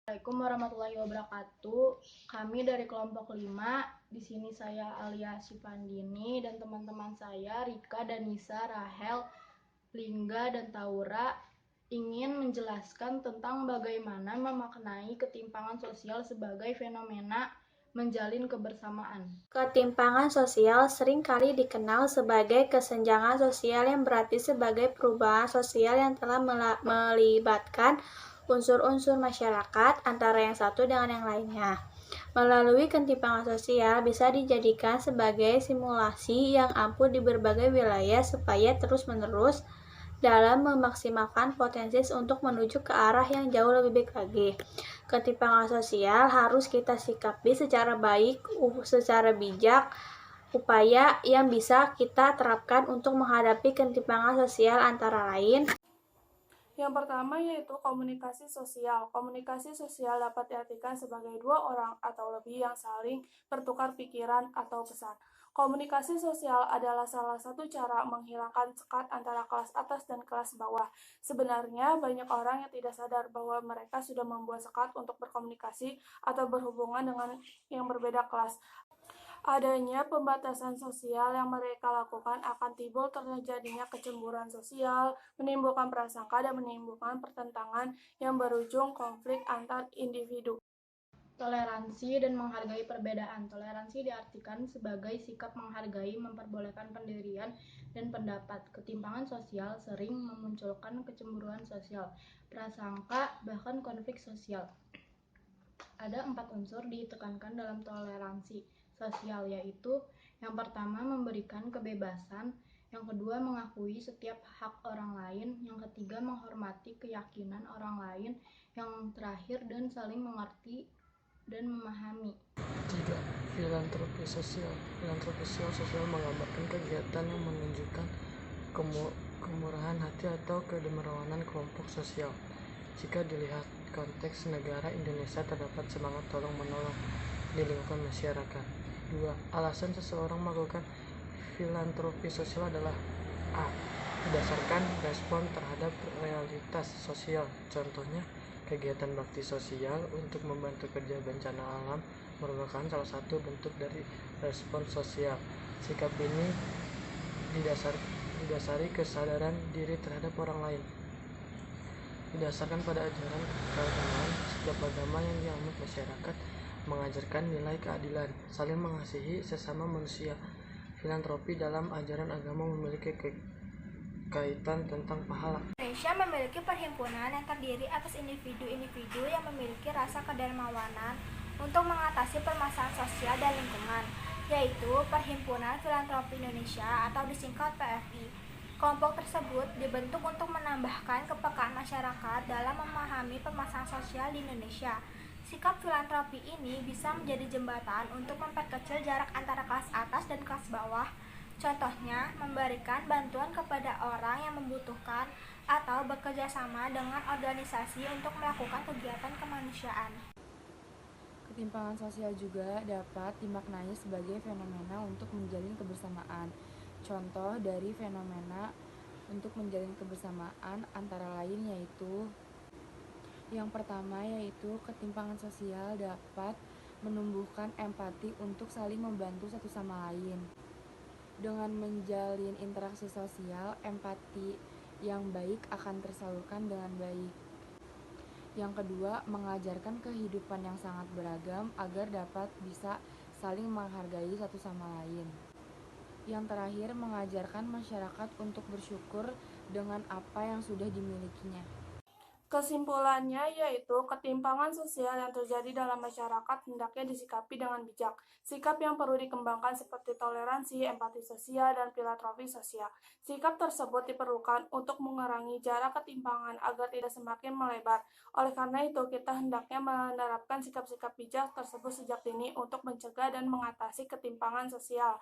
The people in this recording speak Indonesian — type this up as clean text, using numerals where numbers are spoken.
Assalamualaikum warahmatullahi wabarakatuh. Kami dari kelompok 5. Di sini saya Alia Sipandini dan teman-teman saya Rika, Danisa, Rahel, Lingga, dan Taura ingin menjelaskan tentang bagaimana memaknai ketimpangan sosial sebagai fenomena menjalin kebersamaan. Ketimpangan sosial seringkali dikenal sebagai kesenjangan sosial yang berarti sebagai perubahan sosial yang telah melibatkan unsur-unsur masyarakat antara yang satu dengan yang lainnya. Melalui ketimpangan sosial bisa dijadikan sebagai simulasi yang ampuh di berbagai wilayah supaya terus-menerus dalam memaksimalkan potensi untuk menuju ke arah yang jauh lebih baik lagi. Ketimpangan sosial harus kita sikapi secara baik, secara bijak, upaya yang bisa kita terapkan untuk menghadapi ketimpangan sosial antara lain. Yang pertama yaitu komunikasi sosial. Komunikasi sosial dapat diartikan sebagai dua orang atau lebih yang saling bertukar pikiran atau pesan. Komunikasi sosial adalah salah satu cara menghilangkan sekat antara kelas atas dan kelas bawah. Sebenarnya banyak orang yang tidak sadar bahwa mereka sudah membuat sekat untuk berkomunikasi atau berhubungan dengan yang berbeda kelas. Adanya pembatasan sosial yang mereka lakukan akan timbul terjadinya kecemburuan sosial, menimbulkan prasangka, dan menimbulkan pertentangan yang berujung konflik antar individu. Toleransi dan menghargai perbedaan. Toleransi diartikan sebagai sikap menghargai, memperbolehkan pendirian dan pendapat. Ketimpangan sosial sering memunculkan kecemburuan sosial, prasangka, bahkan konflik sosial. Ada 4 unsur ditekankan dalam toleransi sosial, yaitu yang pertama memberikan kebebasan, yang kedua mengakui setiap hak orang lain, yang ketiga menghormati keyakinan orang lain, yang terakhir dan saling mengerti dan memahami. 3. Filantropi sosial. Filantropi sosial menggambarkan kegiatan yang menunjukkan kemurahan hati atau kedermawanan kelompok sosial. Jika dilihat konteks negara Indonesia, terdapat semangat tolong-menolong di lingkungan masyarakat. 2. Alasan seseorang melakukan filantropi sosial adalah A. Berdasarkan respon terhadap realitas sosial. Contohnya, kegiatan bakti sosial untuk membantu kerja bencana alam merupakan salah satu bentuk dari respon sosial. Sikap ini didasari kesadaran diri terhadap orang lain. Didasarkan pada ajaran keagamaan, setiap agama yang dianut masyarakat mengajarkan nilai keadilan, saling mengasihi sesama manusia. Filantropi dalam ajaran agama memiliki kaitan tentang pahala. Indonesia memiliki perhimpunan yang terdiri atas individu-individu yang memiliki rasa kedermawanan untuk mengatasi permasalahan sosial dan lingkungan, yaitu Perhimpunan Filantropi Indonesia atau disingkat PFI. Kelompok tersebut dibentuk untuk menambahkan kepekaan masyarakat dalam memahami permasalahan sosial di Indonesia. Sikap filantropi ini bisa menjadi jembatan untuk memperkecil jarak antara kelas atas dan kelas bawah. Contohnya, memberikan bantuan kepada orang yang membutuhkan atau bekerja sama dengan organisasi untuk melakukan kegiatan kemanusiaan. Ketimpangan sosial juga dapat dimaknai sebagai fenomena untuk menjalin kebersamaan. Contoh dari fenomena untuk menjalin kebersamaan antara lain yaitu yang pertama yaitu ketimpangan sosial dapat menumbuhkan empati untuk saling membantu satu sama lain. Dengan menjalin interaksi sosial, empati yang baik akan tersalurkan dengan baik. Yang kedua, mengajarkan kehidupan yang sangat beragam agar dapat bisa saling menghargai satu sama lain. Yang terakhir, mengajarkan masyarakat untuk bersyukur dengan apa yang sudah dimilikinya. Kesimpulannya yaitu ketimpangan sosial yang terjadi dalam masyarakat hendaknya disikapi dengan bijak. Sikap yang perlu dikembangkan seperti toleransi, empati sosial, dan filantropi sosial. Sikap tersebut diperlukan untuk mengurangi jarak ketimpangan agar tidak semakin melebar. Oleh karena itu, kita hendaknya menerapkan sikap-sikap bijak tersebut sejak dini untuk mencegah dan mengatasi ketimpangan sosial.